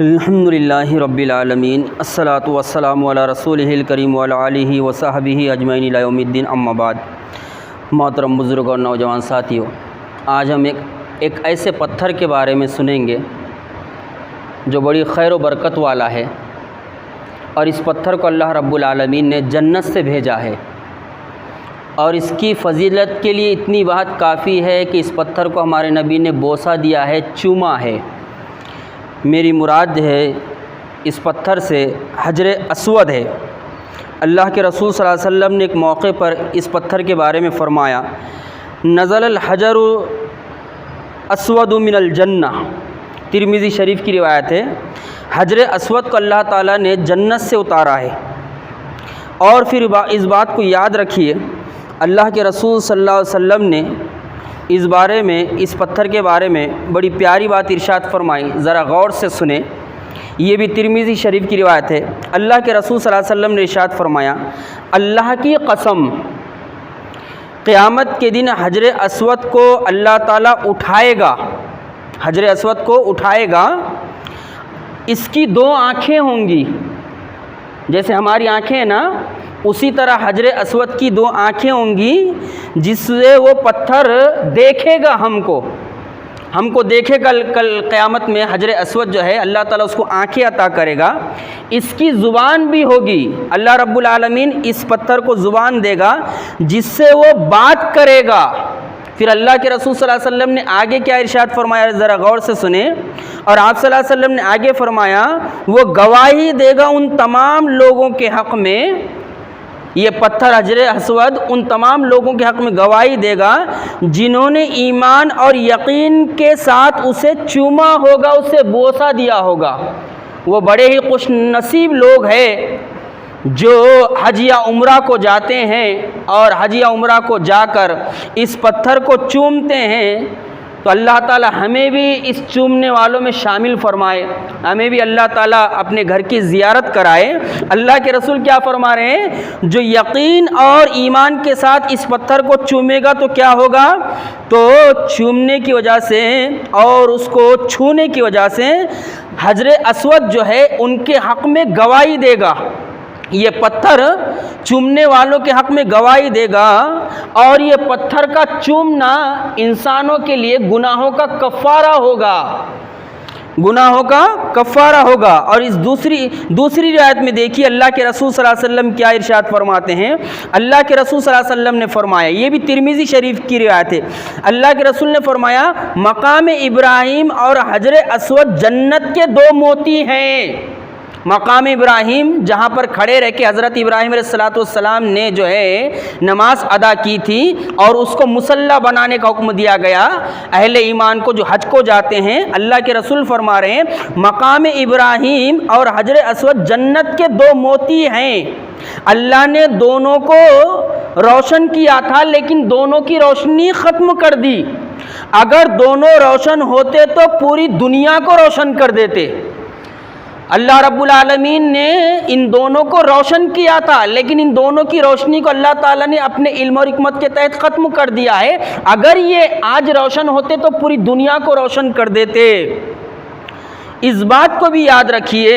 الحمدللہ رب العالمین الصلاۃ والسلام علی رسولہ الکریم وعلی آلہ وصحبہ اجمعین الی یوم الدین، اما بعد۔ محترم بزرگ اور نوجوان ساتھیوں، آج ہم ایک ایسے پتھر کے بارے میں سنیں گے جو بڑی خیر و برکت والا ہے، اور اس پتھر کو اللہ رب العالمین نے جنت سے بھیجا ہے، اور اس کی فضیلت کے لیے اتنی بات کافی ہے کہ اس پتھر کو ہمارے نبی نے بوسہ دیا ہے، چوما ہے۔ میری مراد ہے اس پتھر سے حجر اسود ہے۔ اللہ کے رسول صلی اللہ علیہ وسلم نے ایک موقع پر اس پتھر کے بارے میں فرمایا، نزل الحجر اسود من الجنہ، ترمذی شریف کی روایت ہے۔ حجر اسود کو اللہ تعالیٰ نے جنت سے اتارا ہے۔ اور پھر اس بات کو یاد رکھیے، اللہ کے رسول صلی اللہ علیہ وسلم نے اس بارے میں، اس پتھر کے بارے میں بڑی پیاری بات ارشاد فرمائی، ذرا غور سے سنیں۔ یہ بھی ترمذی شریف کی روایت ہے۔ اللہ کے رسول صلی اللہ علیہ وسلم نے ارشاد فرمایا، اللہ کی قسم، قیامت کے دن حجر اسود کو اللہ تعالیٰ اٹھائے گا، حجر اسود کو اٹھائے گا، اس کی دو آنکھیں ہوں گی، جیسے ہماری آنکھیں ہیں نا، اسی طرح حجر اسود کی دو آنکھیں ہوں گی، جس سے وہ پتھر دیکھے گا، ہم کو دیکھے گا۔ کل قیامت میں حجر اسود جو ہے، اللہ تعالیٰ اس کو آنکھیں عطا کرے گا۔ اس کی زبان بھی ہوگی، اللہ رب العالمین اس پتھر کو زبان دے گا جس سے وہ بات کرے گا۔ پھر اللہ کے رسول صلی اللہ علیہ وسلم نے آگے کیا ارشاد فرمایا، ذرا غور سے سنیں۔ اور آپ صلی اللہ علیہ وسلم نے آگے فرمایا، وہ گواہی دے گا ان تمام لوگوں کے حق میں، یہ پتھر حجر اسود ان تمام لوگوں کے حق میں گواہی دے گا جنہوں نے ایمان اور یقین کے ساتھ اسے چوما ہوگا، اسے بوسہ دیا ہوگا۔ وہ بڑے ہی خوش نصیب لوگ ہیں جو حج یا عمرہ کو جاتے ہیں اور حج یا عمرہ کو جا کر اس پتھر کو چومتے ہیں۔ تو اللہ تعالیٰ ہمیں بھی اس چومنے والوں میں شامل فرمائے، ہمیں بھی اللہ تعالیٰ اپنے گھر کی زیارت کرائے۔ اللہ کے رسول کیا فرما رہے ہیں، جو یقین اور ایمان کے ساتھ اس پتھر کو چومے گا تو کیا ہوگا، تو چومنے کی وجہ سے اور اس کو چھونے کی وجہ سے حجر اسود جو ہے ان کے حق میں گواہی دے گا۔ یہ پتھر چومنے والوں کے حق میں گواہی دے گا، اور یہ پتھر کا چومنا انسانوں کے لیے گناہوں کا کفارہ ہوگا، گناہوں کا کفارہ ہوگا۔ اور اس دوسری روایت میں دیکھیے اللہ کے رسول صلی اللہ علیہ وسلم کیا ارشاد فرماتے ہیں۔ اللہ کے رسول صلی اللہ علیہ وسلم نے فرمایا، یہ بھی ترمذی شریف کی روایت ہے، اللہ کے رسول نے فرمایا، مقام ابراہیم اور حجر اسود جنت کے دو موتی ہیں۔ مقام ابراہیم، جہاں پر کھڑے رہ کے حضرت ابراہیم علیہ السلام نے جو ہے نماز ادا کی تھی، اور اس کو مصلی بنانے کا حکم دیا گیا اہل ایمان کو جو حج کو جاتے ہیں۔ اللہ کے رسول فرما رہے ہیں، مقام ابراہیم اور حجر اسود جنت کے دو موتی ہیں۔ اللہ نے دونوں کو روشن کیا تھا، لیکن دونوں کی روشنی ختم کر دی۔ اگر دونوں روشن ہوتے تو پوری دنیا کو روشن کر دیتے۔ اللہ رب العالمین نے ان دونوں کو روشن کیا تھا، لیکن ان دونوں کی روشنی کو اللہ تعالیٰ نے اپنے علم اور حکمت کے تحت ختم کر دیا ہے۔ اگر یہ آج روشن ہوتے تو پوری دنیا کو روشن کر دیتے۔ اس بات کو بھی یاد رکھیے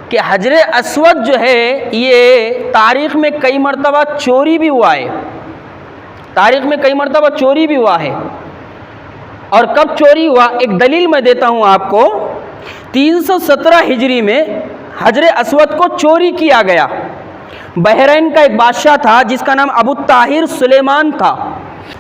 کہ حجر اسود جو ہے یہ تاریخ میں کئی مرتبہ چوری بھی ہوا ہے، تاریخ میں کئی مرتبہ چوری بھی ہوا ہے۔ اور کب چوری ہوا، ایک دلیل میں دیتا ہوں آپ کو۔ 317 ہجری میں حجر اسود کو چوری کیا گیا۔ بحرین کا ایک بادشاہ تھا جس کا نام ابو طاہر سلیمان تھا۔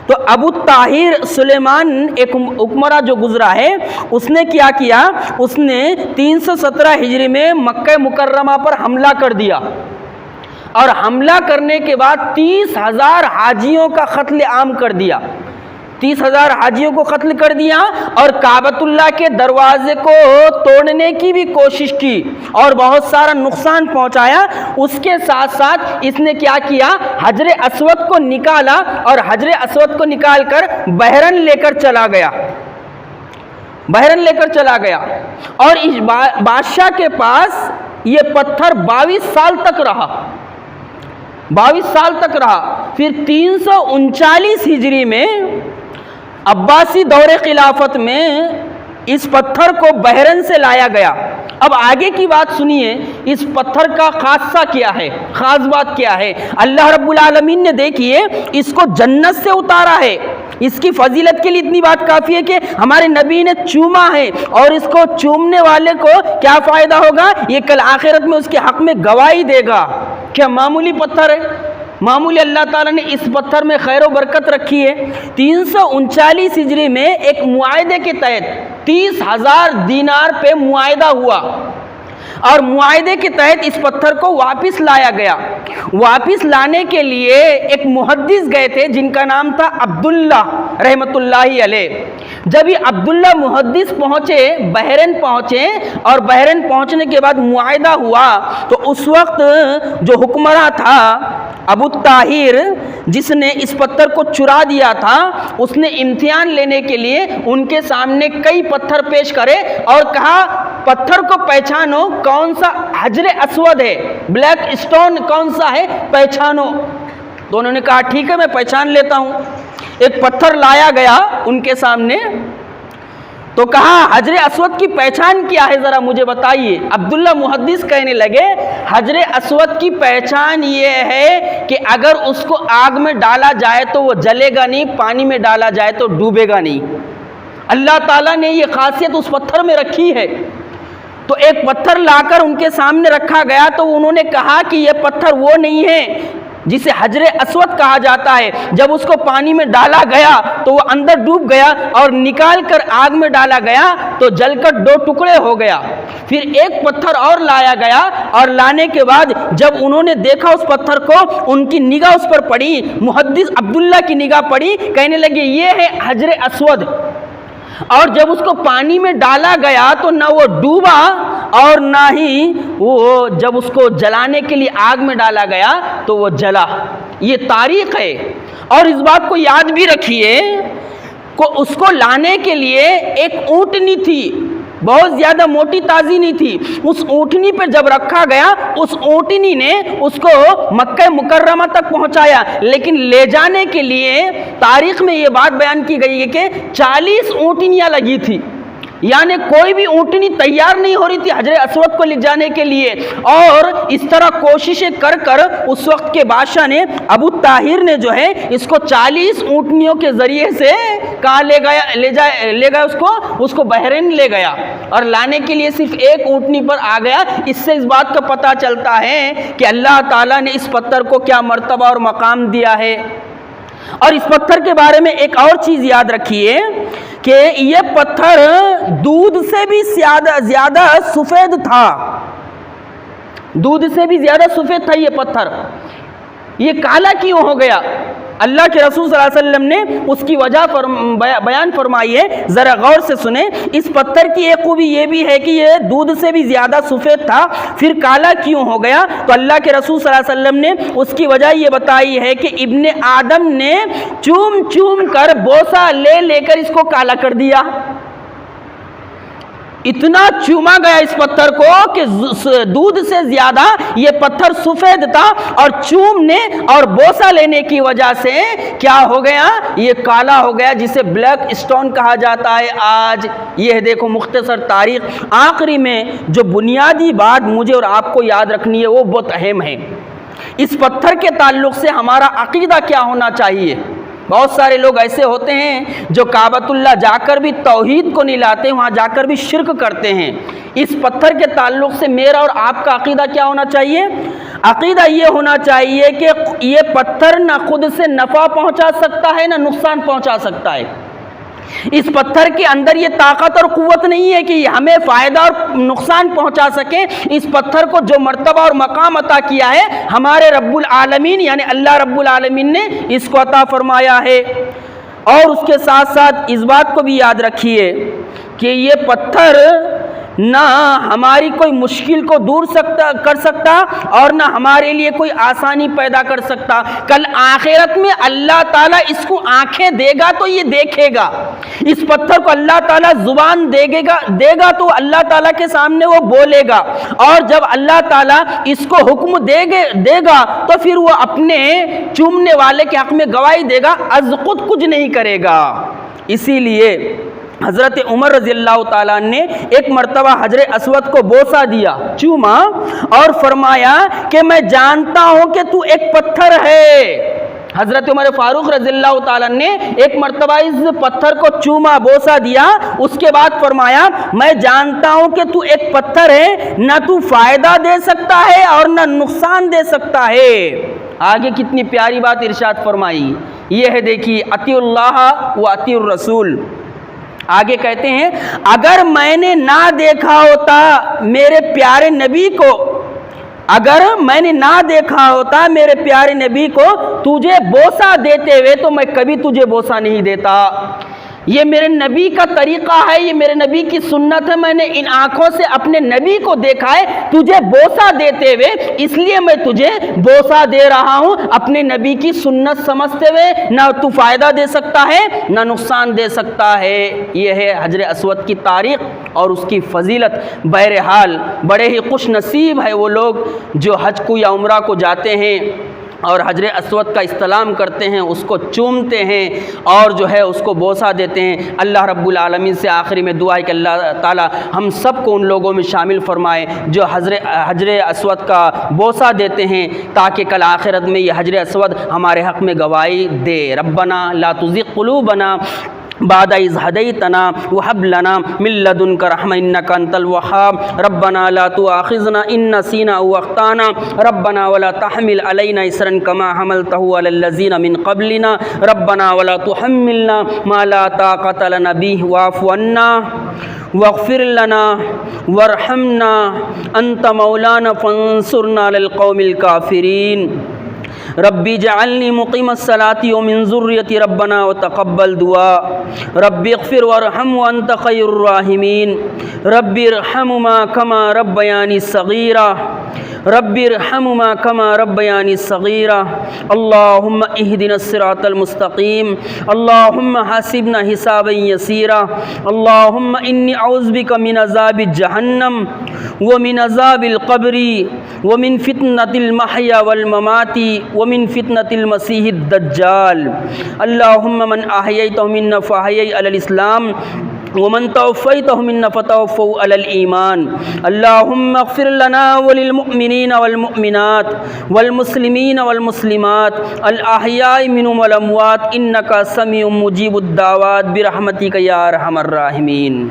تو ابو طاہر سلیمان ایک حکمراں جو گزرا ہے، اس نے کیا کیا، اس نے 317 ہجری میں مکہ مکرمہ پر حملہ کر دیا، اور حملہ کرنے کے بعد 30,000 حاجیوں کا قتل عام کر دیا، 30,000 حاجیوں کو قتل کر دیا، اور کعبۃ اللہ کے دروازے کو توڑنے کی بھی کوشش کی، اور بہت سارا نقصان پہنچایا۔ اس کے ساتھ ساتھ اس نے کیا کیا، حجر اسود کو نکالا، اور حجر اسود کو نکال کر بحرین لے کر چلا گیا، بحرین لے کر چلا گیا۔ اور اس بادشاہ کے پاس یہ پتھر 22 سال تک رہا، 22 سال تک رہا۔ پھر 339 ہجری میں عباسی دور خلافت میں اس پتھر کو بحرین سے لایا گیا اب آگے کی بات سنیے، اس پتھر کا خاصہ کیا ہے، خاص بات کیا ہے؟ اللہ رب العالمین نے دیکھیے اس کو جنت سے اتارا ہے۔ اس کی فضیلت کے لیے اتنی بات کافی ہے کہ ہمارے نبی نے چوما ہے، اور اس کو چومنے والے کو کیا فائدہ ہوگا؟ یہ کل آخرت میں اس کے حق میں گواہی دے گا۔ کیا معمولی پتھر ہے؟ معمولی اللہ تعالیٰ نے اس پتھر میں خیر و برکت رکھی ہے۔ 339 ہجری میں ایک معاہدے کے تحت 30,000 دینار پہ معاہدہ ہوا، اور معاہدے کے تحت اس پتھر کو واپس لایا گیا۔ واپس لانے کے لیے ایک محدث گئے تھے جن کا نام تھا عبداللہ رحمۃ اللہ علیہ۔ جب یہ عبداللہ محدث پہنچے، بحرین پہنچے، اور بحرین پہنچنے کے بعد معاہدہ ہوا، تو اس وقت جو حکمراں تھا ابو طاہر، جس نے اس پتھر کو چرا دیا تھا، اس نے امتحان لینے کے لیے ان کے سامنے کئی پتھر پیش کرے اور کہا پتھر کو پہچانو کون سا حجر اسود ہے، بلیک اسٹون کون سا ہے، پہچانو۔ تو انہوں نے کہا ٹھیک ہے میں پہچان لیتا ہوں۔ ایک پتھر لایا گیا ان کے سامنے، تو کہا حجر اسود کی پہچان کیا ہے ذرا مجھے بتائیے۔ عبداللہ محدث کہنے لگے حجر اسود کی پہچان یہ ہے کہ اگر اس کو آگ میں ڈالا جائے تو وہ جلے گا نہیں، پانی میں ڈالا جائے تو ڈوبے گا نہیں۔ اللہ تعالیٰ نے یہ خاصیت اس پتھر میں رکھی ہے۔ تو ایک پتھر لا کر ان کے سامنے رکھا گیا، تو انہوں نے کہا کہ یہ پتھر وہ نہیں ہے جسے حجر اسود کہا جاتا ہے۔ جب اس کو پانی میں ڈالا گیا تو وہ اندر ڈوب گیا، اور نکال کر آگ میں ڈالا گیا تو جل کر 2 ٹکڑے ہو گیا۔ پھر ایک پتھر اور لایا گیا، اور لانے کے بعد جب انہوں نے دیکھا اس پتھر کو، ان کی نگاہ اس پر پڑی، محدث عبداللہ کی نگاہ پڑی، کہنے لگے یہ ہے حجر اسود۔ اور جب اس کو پانی میں ڈالا گیا تو نہ وہ ڈوبا اور نہ ہی وہ جب اس کو جلانے کے لیے آگ میں ڈالا گیا تو وہ جلا۔ یہ تاریخ ہے۔ اور اس بات کو یاد بھی رکھیے کہ اس کو لانے کے لیے ایک اونٹنی تھی، بہت زیادہ موٹی تازی نہیں تھی۔ اس اونٹنی پہ جب رکھا گیا، اس اونٹنی نے اس کو مکہ مکرمہ تک پہنچایا، لیکن لے جانے کے لیے تاریخ میں یہ بات بیان کی گئی ہے کہ 40 اونٹنیاں لگی تھی، یعنی کوئی بھی اونٹنی تیار نہیں ہو رہی تھی حجر اسود کو لے جانے کے لیے۔ اور اس طرح کوششیں کر کر اس وقت کے بادشاہ نے، ابو طاہر نے جو ہے اس کو 40 اونٹنیوں کے ذریعے سے کہاں لے گیا اس کو بحرین لے گیا، اور لانے کے لیے صرف ایک اونٹنی پر آ گیا۔ اس سے اس بات کا پتہ چلتا ہے کہ اللہ تعالیٰ نے اس پتھر کو کیا مرتبہ اور مقام دیا ہے۔ اور اس پتھر کے بارے میں ایک اور چیز یاد رکھیے کہ یہ پتھر دودھ سے بھی زیادہ سفید تھا، دودھ سے بھی زیادہ سفید تھا یہ پتھر۔ یہ کالا کیوں ہو گیا؟ اللہ کے رسول صلی اللہ علیہ وسلم نے اس کی وجہ بیان فرمائی ہے، ذرا غور سے سنیں۔ اس پتھر کی ایک خوبی یہ بھی ہے کہ یہ دودھ سے بھی زیادہ سفید تھا، پھر کالا کیوں ہو گیا؟ تو اللہ کے رسول صلی اللہ علیہ وسلم نے اس کی وجہ یہ بتائی ہے کہ ابن آدم نے چوم چوم کر بوسہ لے لے کر اس کو کالا کر دیا۔ اتنا چوما گیا اس پتھر کو کہ دودھ سے زیادہ یہ پتھر سفید تھا، اور چومنے اور بوسہ لینے کی وجہ سے کیا ہو گیا؟ یہ کالا ہو گیا، جسے بلیک اسٹون کہا جاتا ہے آج۔ یہ دیکھو مختصر تاریخ۔ آخری میں جو بنیادی بات مجھے اور آپ کو یاد رکھنی ہے وہ بہت اہم ہے۔ اس پتھر کے تعلق سے ہمارا عقیدہ کیا ہونا چاہیے؟ بہت سارے لوگ ایسے ہوتے ہیں جو کعبۃ اللہ جا کر بھی توحید کو نہیں لاتے، وہاں جا کر بھی شرک کرتے ہیں۔ اس پتھر کے تعلق سے میرا اور آپ کا عقیدہ کیا ہونا چاہیے؟ عقیدہ یہ ہونا چاہیے کہ یہ پتھر نہ خود سے نفع پہنچا سکتا ہے نہ نقصان پہنچا سکتا ہے۔ اس پتھر کے اندر یہ طاقت اور قوت نہیں ہے کہ ہمیں فائدہ اور نقصان پہنچا سکے۔ اس پتھر کو جو مرتبہ اور مقام عطا کیا ہے ہمارے رب العالمین یعنی اللہ رب العالمین نے اس کو عطا فرمایا ہے۔ اور اس کے ساتھ ساتھ اس بات کو بھی یاد رکھیے کہ یہ پتھر نہ ہماری کوئی مشکل کو دور کر سکتا اور نہ ہمارے لیے کوئی آسانی پیدا کر سکتا۔ کل آخرت میں اللہ تعالیٰ اس کو آنکھیں دے گا تو یہ دیکھے گا۔ اس پتھر کو اللہ تعالیٰ زبان دے گا تو اللہ تعالیٰ کے سامنے وہ بولے گا، اور جب اللہ تعالیٰ اس کو حکم دے گا تو پھر وہ اپنے چومنے والے کے حق میں گواہی دے گا، از خود کچھ نہیں کرے گا۔ اسی لیے حضرت عمر رضی اللہ تعالیٰ نے ایک مرتبہ حجر اسود کو بوسہ دیا، چوما، اور فرمایا کہ میں جانتا ہوں کہ تو ایک پتھر ہے۔ حضرت عمر فاروق رضی اللہ تعالیٰ نے ایک مرتبہ اس پتھر کو چوما، بوسہ دیا، اس کے بعد فرمایا میں جانتا ہوں کہ تو ایک پتھر ہے، نہ تو فائدہ دے سکتا ہے اور نہ نقصان دے سکتا ہے۔ آگے کتنی پیاری بات ارشاد فرمائی، یہ ہے دیکھیے، اطیع اللہ و اطیع الرسول۔ آگے کہتے ہیں اگر میں نے نہ دیکھا ہوتا میرے پیارے نبی کو، اگر میں نے نہ دیکھا ہوتا میرے پیارے نبی کو تجھے بوسہ دیتے ہوئے تو میں کبھی تجھے بوسہ نہیں دیتا۔ یہ میرے نبی کا طریقہ ہے، یہ میرے نبی کی سنت ہے، میں نے ان آنکھوں سے اپنے نبی کو دیکھا ہے تجھے بوسہ دیتے ہوئے، اس لیے میں تجھے بوسہ دے رہا ہوں، اپنے نبی کی سنت سمجھتے ہوئے، نہ تو فائدہ دے سکتا ہے نہ نقصان دے سکتا ہے۔ یہ ہے حجر اسود کی تاریخ اور اس کی فضیلت۔ بہرحال بڑے ہی خوش نصیب ہے وہ لوگ جو حج کو یا عمرہ کو جاتے ہیں اور حجر اسود کا استلام کرتے ہیں، اس کو چومتے ہیں اور جو ہے اس کو بوسہ دیتے ہیں۔ اللہ رب العالمین سے آخری میں دعا ہے کہ اللہ تعالی ہم سب کو ان لوگوں میں شامل فرمائے جو حجر اسود کا بوسہ دیتے ہیں، تاکہ کل آخرت میں یہ حجر اسود ہمارے حق میں گواہی دے۔ ربنا لا تزغ قلوبنا بعد إذ هديتنا وهب لنا من لدنك رحمة إنك أنت الوهاب ربنا لا تؤاخذنا إن نسينا أو أخطأنا ربنا ولا تحمل علينا إصرا كما حملته على الذين من قبلنا ربنا ولا تحملنا ما لا طاقة لنا به واعف عنا واغفر لنا وارحمنا أنت مولانا فانصرنا على القوم الكافرين ربی جعلنی مقیم الصلاة ومن ذریتی ربنا وتقبل دعا ربی اغفر وارحم وانت خیر الراحمین ربی ارحمہما کما ربیانی صغیرا ربی ارحمہما کما ربیانی صغیرا اللہم اہدنا الصراط المستقیم اللہم حاسبنا حسابا یسیرا اللہم انی اعوذ بک من عذاب جہنم ومن عذاب القبر ومن فتنة المحیا والممات ومن فتنة المسیح الدجال اللہم من احییتہ منا فاحیی علی الاسلام ومن توفیتہ منا فتوفوا علی الایمان اللہم اغفر لنا وللمؤمنین والمؤمنات والمسلمین والمسلمات الاحیاء منہم والاموات انکا سمیع مجیب الدعوات برحمتک یا ارحم الراحمین۔